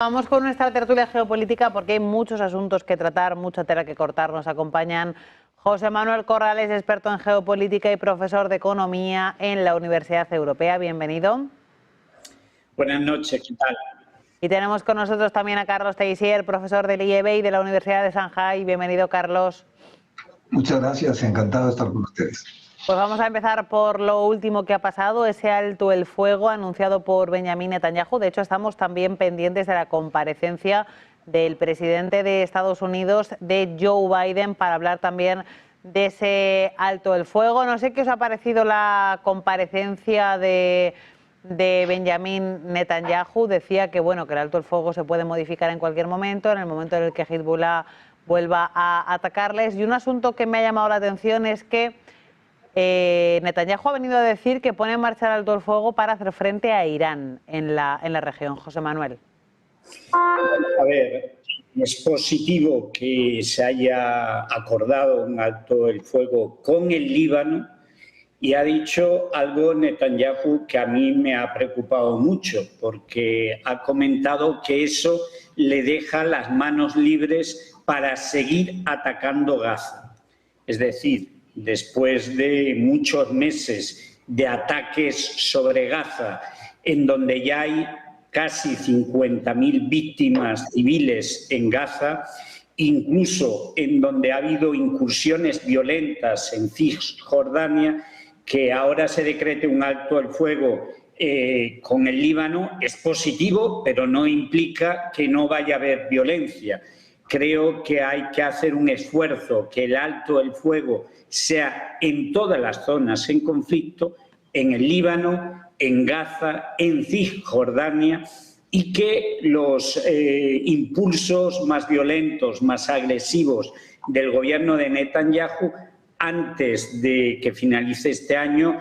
Vamos con nuestra tertulia geopolítica porque hay muchos asuntos que tratar, mucha tela que cortar. Nos acompañan José Manuel Corrales, experto en geopolítica y profesor de economía en la Universidad Europea. Bienvenido. Buenas noches, ¿qué tal? Y tenemos con nosotros también a Carlos Teissier, profesor del IEB y de la Universidad de Shanghái. Bienvenido, Carlos. Muchas gracias, encantado de estar con ustedes. Pues vamos a empezar por lo último que ha pasado, ese alto el fuego anunciado por Benjamin Netanyahu. De hecho, estamos también pendientes de la comparecencia del presidente de Estados Unidos, de Joe Biden, para hablar también de ese alto el fuego. No sé qué os ha parecido la comparecencia de Benjamin Netanyahu. Decía que, bueno, que el alto el fuego se puede modificar en cualquier momento, en el momento en el que Hezbollah vuelva a atacarles. Y un asunto que me ha llamado la atención es que Netanyahu ha venido a decir que pone en marcha el alto el fuego para hacer frente a Irán en la región. José Manuel. A ver, es positivo que se haya acordado un alto el fuego con el Líbano y ha dicho algo Netanyahu que a mí me ha preocupado mucho, porque ha comentado que eso le deja las manos libres para seguir atacando Gaza. Es decir, después de muchos meses de ataques sobre Gaza, en donde ya hay casi 50.000 víctimas civiles en Gaza, incluso en donde ha habido incursiones violentas en Cisjordania, que ahora se decrete un alto el fuego con el Líbano es positivo, pero no implica que no vaya a haber violencia. Creo que hay que hacer un esfuerzo, que el alto el fuego sea en todas las zonas en conflicto, en el Líbano, en Gaza, en Cisjordania, y que los impulsos más violentos, más agresivos del gobierno de Netanyahu, antes de que finalice este año,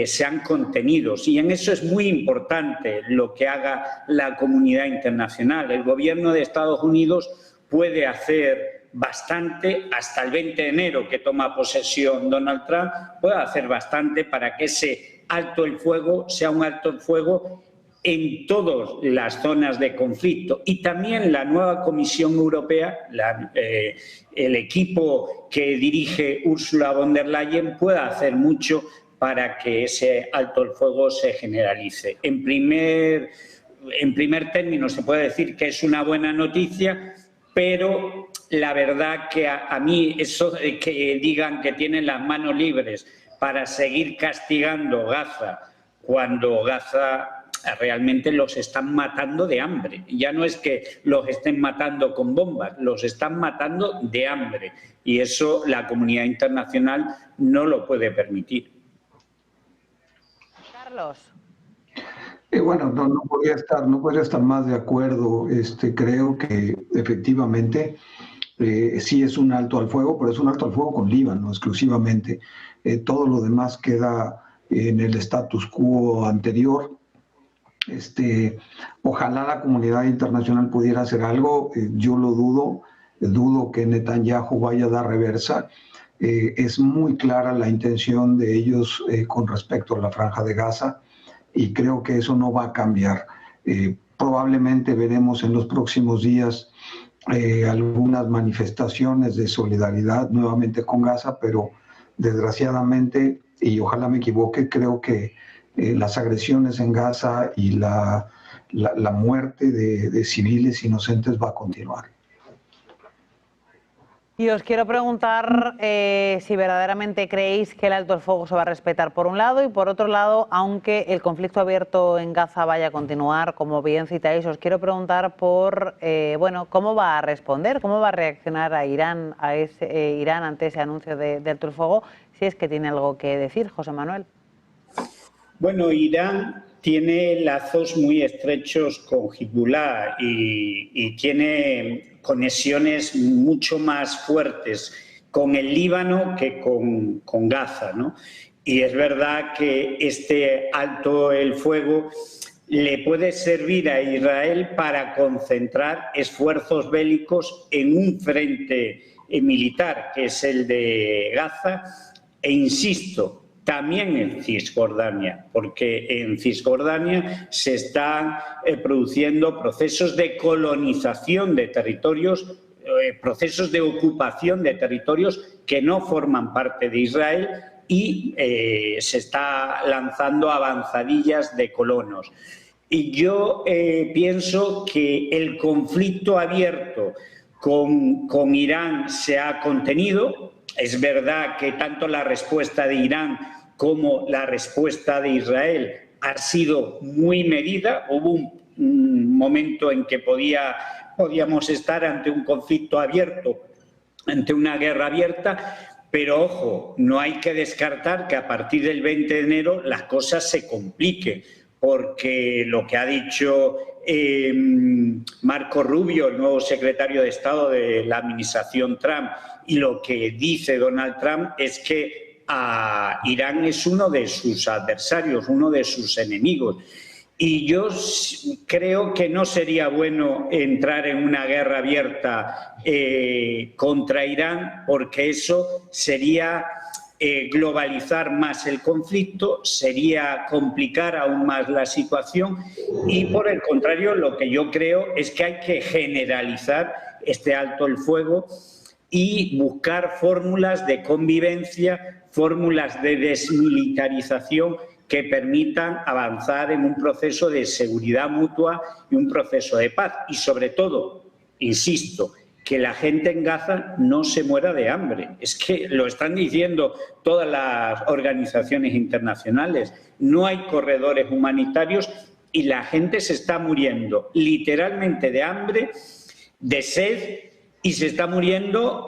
sean contenidos. Y en eso es muy importante lo que haga la comunidad internacional. El gobierno de Estados Unidos puede hacer bastante, hasta el 20 de enero que toma posesión Donald Trump, puede hacer bastante para que ese alto el fuego sea un alto el fuego en todas las zonas de conflicto. Y también la nueva Comisión Europea, el equipo que dirige Ursula von der Leyen, pueda hacer mucho para que ese alto el fuego se generalice. En primer término se puede decir que es una buena noticia, pero la verdad que a mí eso de que digan que tienen las manos libres para seguir castigando Gaza, cuando Gaza realmente los están matando de hambre. Ya no es que los estén matando con bombas, los están matando de hambre. Y eso la comunidad internacional no lo puede permitir. Carlos. Bueno, no podría estar más de acuerdo. Creo que efectivamente sí es un alto al fuego, pero es un alto al fuego con Líbano exclusivamente. Todo lo demás queda en el status quo anterior. Ojalá la comunidad internacional pudiera hacer algo. Yo lo dudo que Netanyahu vaya a dar reversa. Es muy clara la intención de ellos con respecto a la Franja de Gaza. Y creo que eso no va a cambiar. Probablemente veremos en los próximos días algunas manifestaciones de solidaridad nuevamente con Gaza, pero desgraciadamente, y ojalá me equivoque, creo que las agresiones en Gaza y la muerte de civiles inocentes va a continuar. Y os quiero preguntar si verdaderamente creéis que el alto el fuego se va a respetar por un lado y por otro lado, aunque el conflicto abierto en Gaza vaya a continuar, como bien citáis, os quiero preguntar por cómo va a responder, cómo va a reaccionar a Irán ante ese anuncio de alto el fuego, si es que tiene algo que decir, José Manuel. Bueno, Irán tiene lazos muy estrechos con Hezbollah y tiene conexiones mucho más fuertes con el Líbano que con Gaza, ¿no? Y es verdad que este alto el fuego le puede servir a Israel para concentrar esfuerzos bélicos en un frente militar, que es el de Gaza, e insisto, también en Cisjordania, porque en Cisjordania se están produciendo procesos de colonización de territorios, procesos de ocupación de territorios que no forman parte de Israel y se está lanzando avanzadillas de colonos. Y yo pienso que el conflicto abierto con Irán se ha contenido. Es verdad que tanto la respuesta de Irán como la respuesta de Israel ha sido muy medida. Hubo un momento en que podíamos estar ante un conflicto abierto, ante una guerra abierta, pero ojo, no hay que descartar que a partir del 20 de enero las cosas se compliquen, porque lo que ha dicho Marco Rubio, el nuevo secretario de Estado de la administración Trump, y lo que dice Donald Trump es que Irán es uno de sus adversarios, uno de sus enemigos. Y yo creo que no sería bueno entrar en una guerra abierta contra Irán, porque eso sería globalizar más el conflicto, sería complicar aún más la situación y, por el contrario, lo que yo creo es que hay que generalizar este alto el fuego y buscar fórmulas de convivencia, fórmulas de desmilitarización que permitan avanzar en un proceso de seguridad mutua y un proceso de paz. Y sobre todo, insisto, que la gente en Gaza no se muera de hambre. Es que lo están diciendo todas las organizaciones internacionales. No hay corredores humanitarios y la gente se está muriendo literalmente de hambre, de sed, y se está muriendo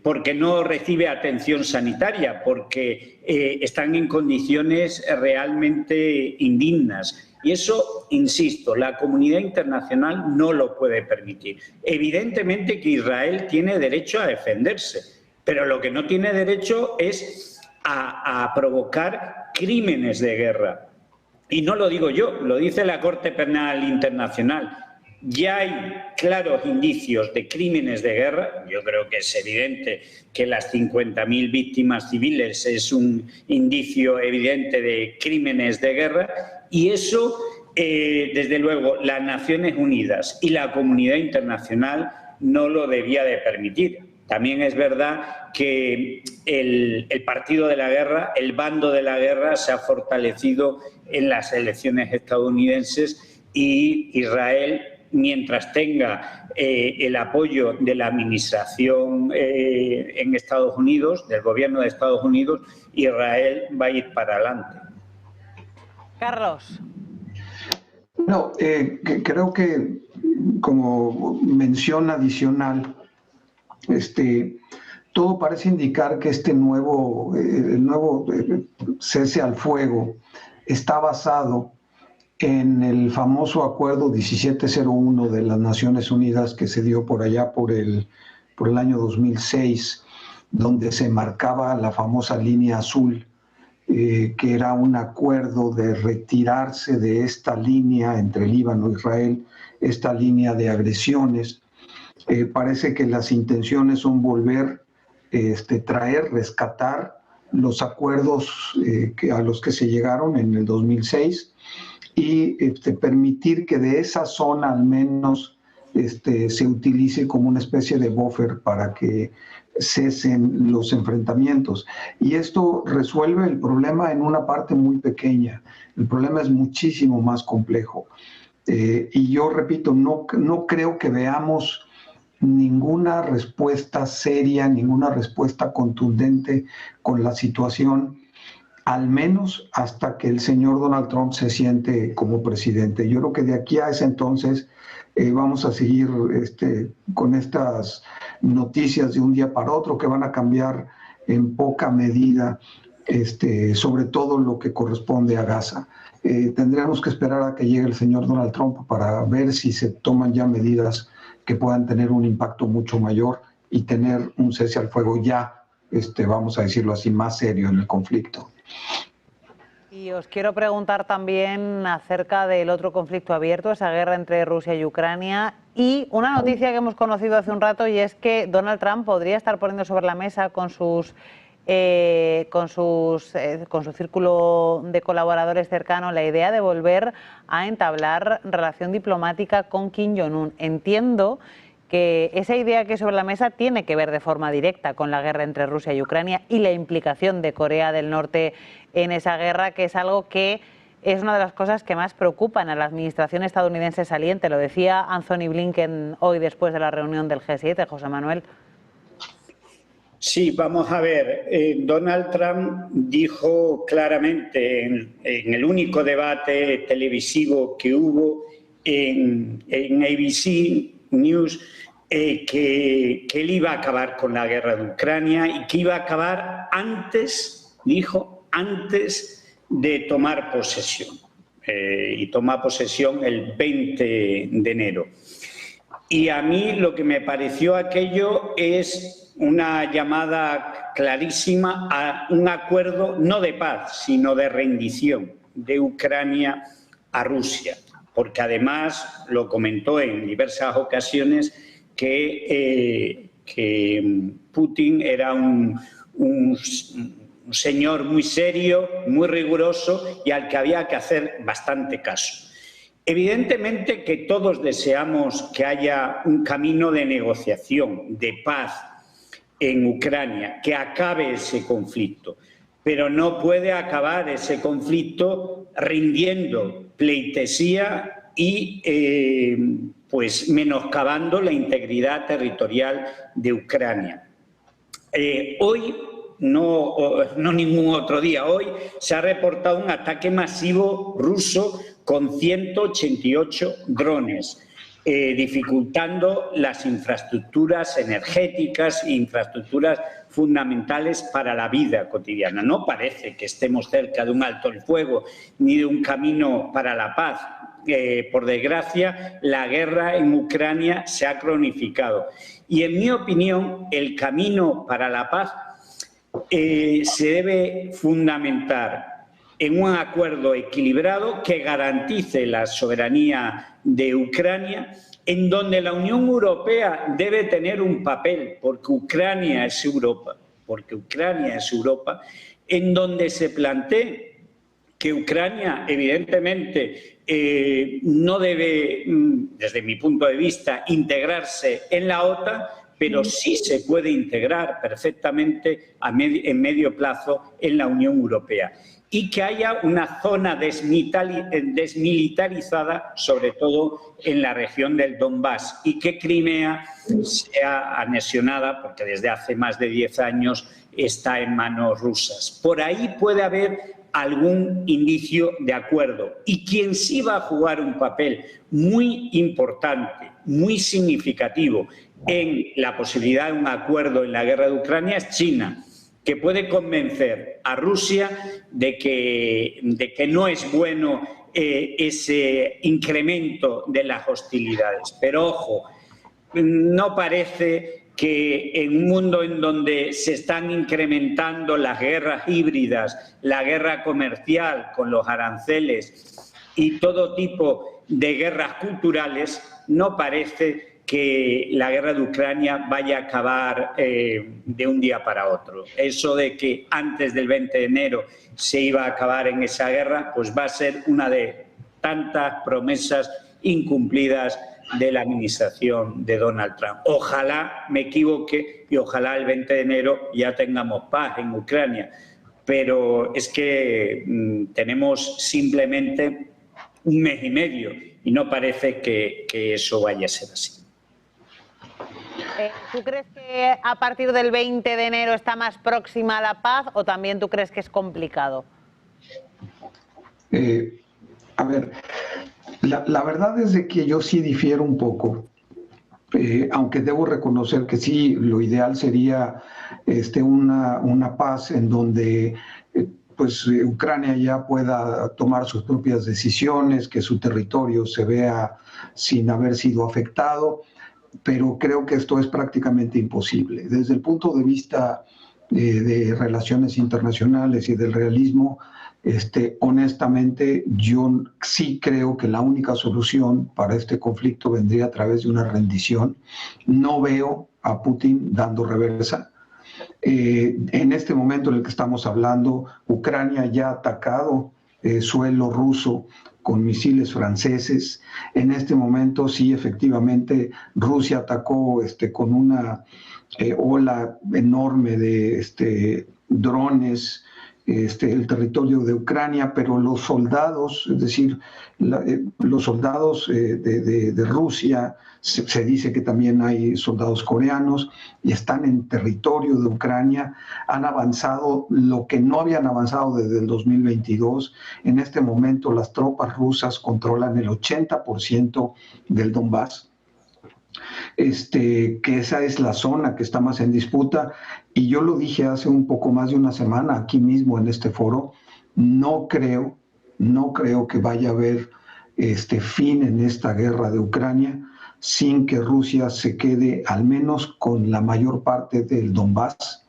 porque no recibe atención sanitaria, porque están en condiciones realmente indignas. Y eso, insisto, la comunidad internacional no lo puede permitir. Evidentemente que Israel tiene derecho a defenderse, pero lo que no tiene derecho es a provocar crímenes de guerra. Y no lo digo yo, lo dice la Corte Penal Internacional. Ya hay claros indicios de crímenes de guerra. Yo creo que es evidente que las 50.000 víctimas civiles es un indicio evidente de crímenes de guerra, y eso, desde luego, las Naciones Unidas y la comunidad internacional no lo debía de permitir. También es verdad que el partido de la guerra, el bando de la guerra, se ha fortalecido en las elecciones estadounidenses, y Israel, mientras tenga el apoyo de la administración en Estados Unidos, del gobierno de Estados Unidos, Israel va a ir para adelante. Carlos. No, creo que como mención adicional, todo parece indicar que el nuevo cese al fuego está basado en el famoso acuerdo 1701 de las Naciones Unidas que se dio por allá por el año 2006, donde se marcaba la famosa línea azul, que era un acuerdo de retirarse de esta línea entre Líbano e Israel, esta línea de agresiones. Parece que las intenciones son volver, rescatar los acuerdos a los que se llegaron en el 2006 y permitir que de esa zona al menos se utilice como una especie de buffer para que cesen los enfrentamientos. Y esto resuelve el problema en una parte muy pequeña. El problema es muchísimo más complejo. Y yo repito, no creo que veamos ninguna respuesta seria, ninguna respuesta contundente con la situación, al menos hasta que el señor Donald Trump se siente como presidente. Yo creo que de aquí a ese entonces vamos a seguir con estas noticias de un día para otro que van a cambiar en poca medida, sobre todo lo que corresponde a Gaza. Tendríamos que esperar a que llegue el señor Donald Trump para ver si se toman ya medidas que puedan tener un impacto mucho mayor y tener un cese al fuego ya, vamos a decirlo así, más serio en el conflicto. Y os quiero preguntar también acerca del otro conflicto abierto, esa guerra entre Rusia y Ucrania, y una noticia que hemos conocido hace un rato, y es que Donald Trump podría estar poniendo sobre la mesa con sus con su círculo de colaboradores cercano la idea de volver a entablar relación diplomática con Kim Jong-un. Entiendo que esa idea que hay sobre la mesa tiene que ver de forma directa con la guerra entre Rusia y Ucrania y la implicación de Corea del Norte en esa guerra, que es algo que es una de las cosas que más preocupan a la administración estadounidense saliente. Lo decía Anthony Blinken hoy después de la reunión del G7, José Manuel. Sí, vamos a ver. Donald Trump dijo claramente en el único debate televisivo que hubo en ABC News que él iba a acabar con la guerra de Ucrania y que iba a acabar antes, dijo, antes de tomar posesión. Y toma posesión el 20 de enero. Y a mí lo que me pareció aquello es una llamada clarísima a un acuerdo no de paz, sino de rendición de Ucrania a Rusia, porque además lo comentó en diversas ocasiones que Putin era un señor muy serio, muy riguroso y al que había que hacer bastante caso. Evidentemente que todos deseamos que haya un camino de negociación, de paz en Ucrania, que acabe ese conflicto, pero no puede acabar ese conflicto rindiendo pleitesía y pues menoscabando la integridad territorial de Ucrania. Hoy, no ningún otro día, hoy se ha reportado un ataque masivo ruso con 188 drones, dificultando las infraestructuras energéticas e infraestructuras fundamentales para la vida cotidiana. No parece que estemos cerca de un alto el fuego ni de un camino para la paz. Por desgracia, la guerra en Ucrania se ha cronificado. Y en mi opinión, el camino para la paz se debe fundamentar en un acuerdo equilibrado que garantice la soberanía de Ucrania, en donde la Unión Europea debe tener un papel, porque Ucrania es Europa, en donde se plantee que Ucrania, evidentemente, no debe, desde mi punto de vista, integrarse en la OTAN, pero sí se puede integrar perfectamente en medio plazo en la Unión Europea. Y que haya una zona desmilitarizada, sobre todo en la región del Donbass, y que Crimea sea anexionada, porque desde hace más de 10 años está en manos rusas. Por ahí puede haber algún indicio de acuerdo. Y quien sí va a jugar un papel muy importante, muy significativo en la posibilidad de un acuerdo en la guerra de Ucrania es China, que puede convencer a Rusia de que no es bueno ese incremento de las hostilidades. Pero ojo, no parece que en un mundo en donde se están incrementando las guerras híbridas, la guerra comercial con los aranceles y todo tipo de guerras culturales, no parece que la guerra de Ucrania vaya a acabar de un día para otro. Eso de que antes del 20 de enero se iba a acabar en esa guerra, pues va a ser una de tantas promesas incumplidas de la administración de Donald Trump. Ojalá me equivoque y ojalá el 20 de enero ya tengamos paz en Ucrania, pero es que tenemos simplemente un mes y medio y no parece que eso vaya a ser así. ¿Tú crees que a partir del 20 de enero está más próxima a la paz o también tú crees que es complicado? A ver, la verdad es de que yo sí difiero un poco, aunque debo reconocer que sí, lo ideal sería una paz en donde pues Ucrania ya pueda tomar sus propias decisiones, que su territorio se vea sin haber sido afectado, pero creo que esto es prácticamente imposible. Desde el punto de vista de relaciones internacionales y del realismo, honestamente, yo sí creo que la única solución para este conflicto vendría a través de una rendición. No veo a Putin dando reversa. En este momento en el que estamos hablando, Ucrania ya ha atacado suelo ruso con misiles franceses. En este momento sí, efectivamente, Rusia atacó con una ola enorme de drones el territorio de Ucrania, pero los soldados, es decir, los soldados de Rusia, se dice que también hay soldados coreanos y están en territorio de Ucrania, han avanzado lo que no habían avanzado desde el 2022. En este momento las tropas rusas controlan el 80% del Donbass. Que esa es la zona que está más en disputa, y yo lo dije hace un poco más de una semana aquí mismo en este foro, no creo que vaya a haber fin en esta guerra de Ucrania sin que Rusia se quede al menos con la mayor parte del Donbass,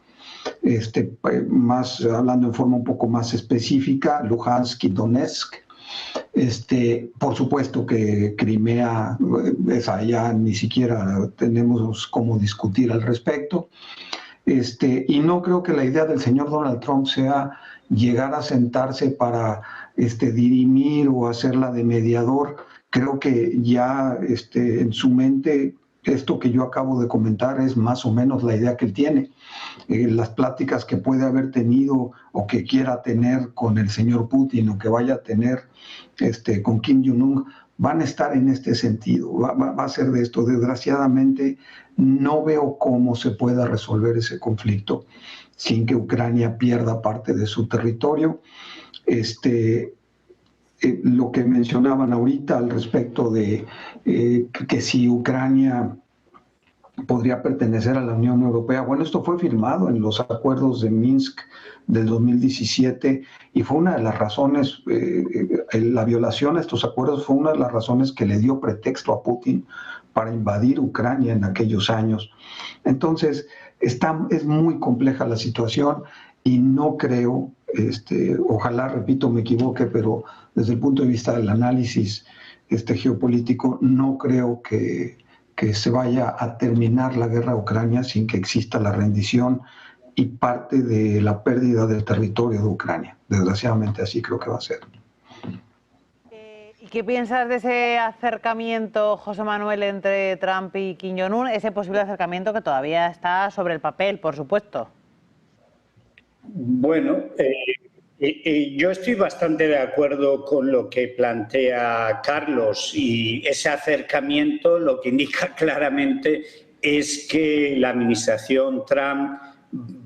más hablando en forma un poco más específica, Luhansk y Donetsk. Por supuesto que Crimea, esa ya ni siquiera tenemos cómo discutir al respecto. Y no creo que la idea del señor Donald Trump sea llegar a sentarse para dirimir o hacerla de mediador. Creo que ya en su mente esto que yo acabo de comentar es más o menos la idea que él tiene. Las pláticas que puede haber tenido o que quiera tener con el señor Putin o que vaya a tener con Kim Jong-un van a estar en este sentido, va a ser de esto. Desgraciadamente no veo cómo se pueda resolver ese conflicto sin que Ucrania pierda parte de su territorio. Lo que mencionaban ahorita al respecto de que si Ucrania podría pertenecer a la Unión Europea. Bueno, esto fue firmado en los acuerdos de Minsk del 2017 y fue una de las razones, la violación a estos acuerdos fue una de las razones que le dio pretexto a Putin para invadir Ucrania en aquellos años. Entonces, es muy compleja la situación y no creo, ojalá, repito, me equivoque, pero desde el punto de vista del análisis geopolítico, no creo que se vaya a terminar la guerra a Ucrania sin que exista la rendición y parte de la pérdida del territorio de Ucrania. Desgraciadamente así creo que va a ser. ¿Y qué piensas de ese acercamiento, José Manuel, entre Trump y Kim Jong-un? Ese posible acercamiento que todavía está sobre el papel, por supuesto. Bueno, yo estoy bastante de acuerdo con lo que plantea Carlos, y ese acercamiento lo que indica claramente es que la administración Trump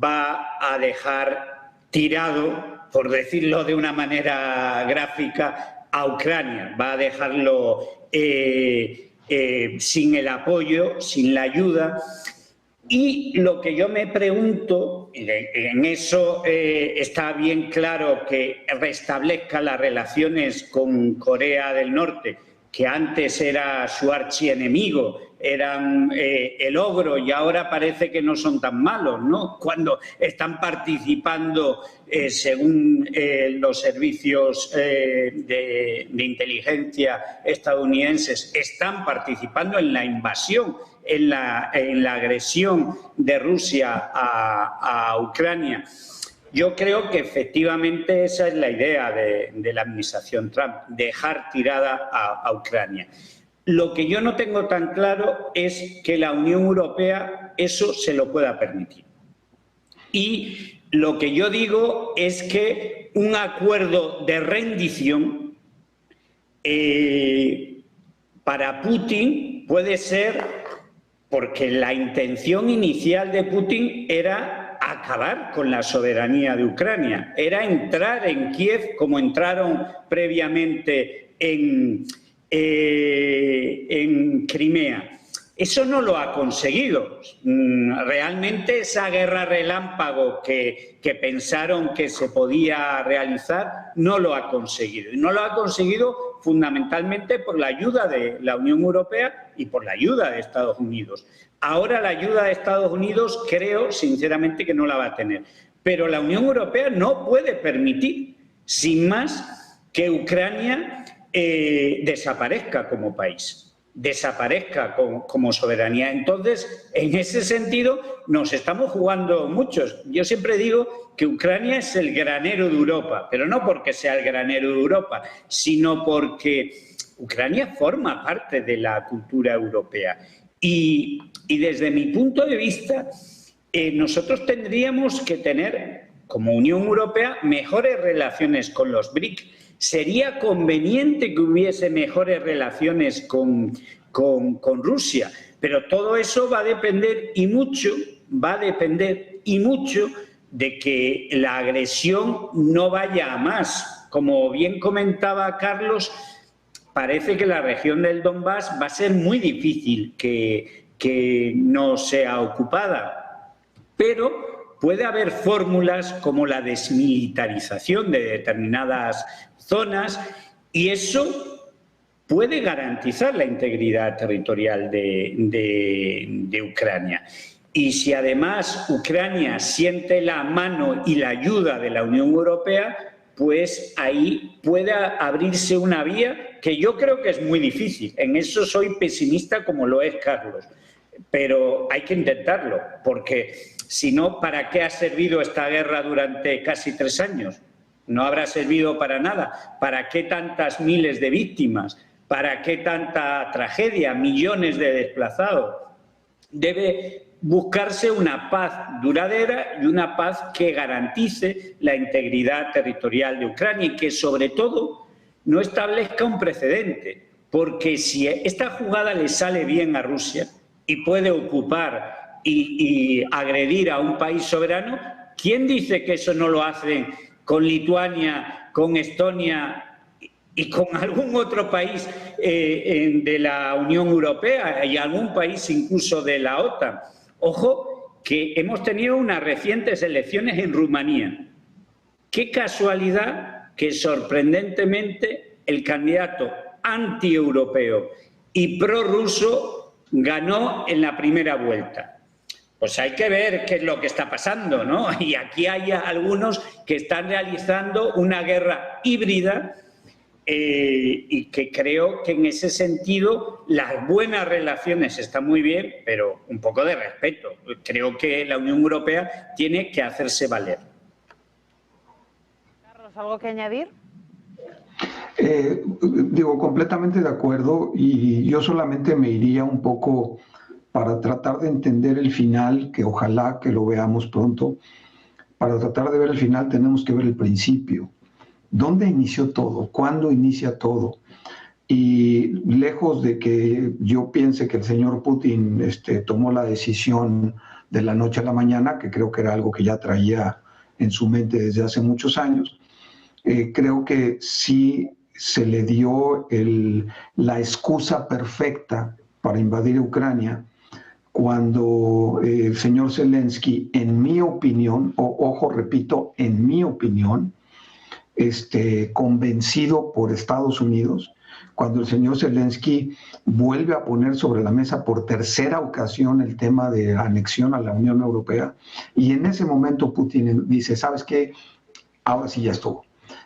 va a dejar tirado, por decirlo de una manera gráfica, a Ucrania, va a dejarlo sin el apoyo, sin la ayuda. Y lo que yo me pregunto, en eso está bien claro que restablezca las relaciones con Corea del Norte, que antes era su archienemigo, eran el ogro, y ahora parece que no son tan malos, ¿no? Cuando están participando, según los servicios de inteligencia estadounidenses, están participando en la invasión, en la agresión de Rusia a Ucrania. Yo creo que efectivamente esa es la idea de la administración Trump, dejar tirada a Ucrania. Lo que yo no tengo tan claro es que la Unión Europea eso se lo pueda permitir. Y lo que yo digo es que un acuerdo de rendición para Putin puede ser, porque la intención inicial de Putin era acabar con la soberanía de Ucrania, era entrar en Kiev como entraron previamente en Crimea. Eso no lo ha conseguido. Realmente esa guerra relámpago que pensaron que se podía realizar no lo ha conseguido. Y no lo ha conseguido fundamentalmente por la ayuda de la Unión Europea y por la ayuda de Estados Unidos. Ahora la ayuda de Estados Unidos creo sinceramente que no la va a tener. Pero la Unión Europea no puede permitir, sin más, que Ucrania desaparezca como país. desaparezca como soberanía. Entonces, en ese sentido, nos estamos jugando muchos. Yo siempre digo que Ucrania es el granero de Europa, pero no porque sea el granero de Europa, sino porque Ucrania forma parte de la cultura europea. Y desde mi punto de vista, nosotros tendríamos que tener, como Unión Europea, mejores relaciones con los BRIC. Sería conveniente que hubiese mejores relaciones con Rusia, pero todo eso va a depender y mucho de que la agresión no vaya a más. Como bien comentaba Carlos, parece que la región del Donbass va a ser muy difícil que no sea ocupada, pero puede haber fórmulas como la desmilitarización de determinadas zonas y eso puede garantizar la integridad territorial de Ucrania. Y si además Ucrania siente la mano y la ayuda de la Unión Europea, pues ahí puede abrirse una vía que yo creo que es muy difícil. En eso soy pesimista como lo es Carlos, pero hay que intentarlo, porque si no, ¿para qué ha servido esta guerra durante casi 3 años? No habrá servido para nada. ¿Para qué tantas miles de víctimas? ¿Para qué tanta tragedia? Millones de desplazados. Debe buscarse una paz duradera y una paz que garantice la integridad territorial de Ucrania y que, sobre todo, no establezca un precedente. Porque si esta jugada le sale bien a Rusia y puede ocupar y agredir a un país soberano, ¿quién dice que eso no lo hacen con Lituania, con Estonia y con algún otro país de la Unión Europea y algún país incluso de la OTAN? Ojo, que hemos tenido unas recientes elecciones en Rumanía. Qué casualidad que sorprendentemente el candidato antieuropeo y prorruso ganó en la primera vuelta. Pues hay que ver qué es lo que está pasando, ¿no? Y aquí hay algunos que están realizando una guerra híbrida y que creo que en ese sentido las buenas relaciones están muy bien, pero un poco de respeto. Creo que la Unión Europea tiene que hacerse valer. Carlos, ¿algo que añadir? Digo, completamente de acuerdo, y yo solamente me iría un poco para tratar de entender el final, que ojalá que lo veamos pronto. Para tratar de ver el final tenemos que ver el principio. ¿Dónde inició todo? ¿Cuándo inicia todo? Y lejos de que yo piense que el señor Putin tomó la decisión de la noche a la mañana, que creo que era algo que ya traía en su mente desde hace muchos años, creo que sí se le dio la excusa perfecta para invadir Ucrania cuando el señor Zelensky, en mi opinión, ojo, repito, en mi opinión, convencido por Estados Unidos, cuando el señor Zelensky vuelve a poner sobre la mesa por tercera ocasión el tema de anexión a la Unión Europea, y en ese momento Putin dice, ¿sabes qué? Ahora sí ya estuvo.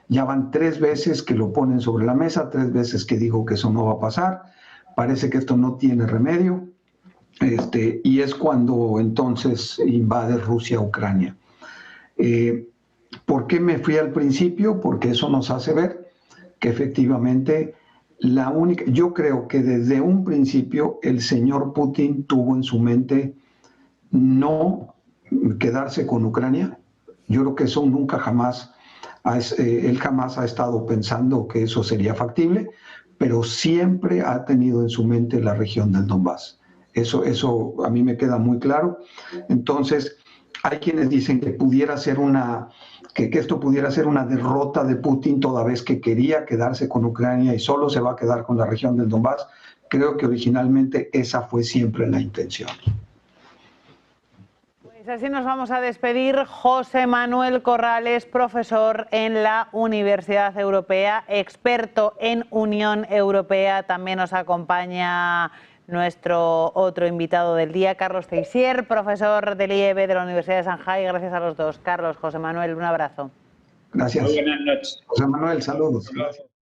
Ya van 3 veces que lo ponen sobre la mesa, 3 veces que digo que eso no va a pasar, parece que esto no tiene remedio, y es cuando entonces invade Rusia a Ucrania. ¿Por qué me fui al principio? Porque eso nos hace ver que efectivamente yo creo que desde un principio el señor Putin tuvo en su mente no quedarse con Ucrania. Yo creo que eso nunca jamás, él jamás ha estado pensando que eso sería factible, pero siempre ha tenido en su mente la región del Donbass. Eso a mí me queda muy claro. Entonces, hay quienes dicen que pudiera ser que esto pudiera ser una derrota de Putin toda vez que quería quedarse con Ucrania y solo se va a quedar con la región del Donbass. Creo que originalmente esa fue siempre la intención. Pues así nos vamos a despedir. José Manuel Corrales, profesor en la Universidad Europea, experto en Unión Europea. También nos acompaña nuestro otro invitado del día, Carlos Teissier, profesor del IEB de la Universidad de Shanghái. Gracias a los dos. Carlos, José Manuel, un abrazo. Gracias. Muy buenas noches. José Manuel, saludos.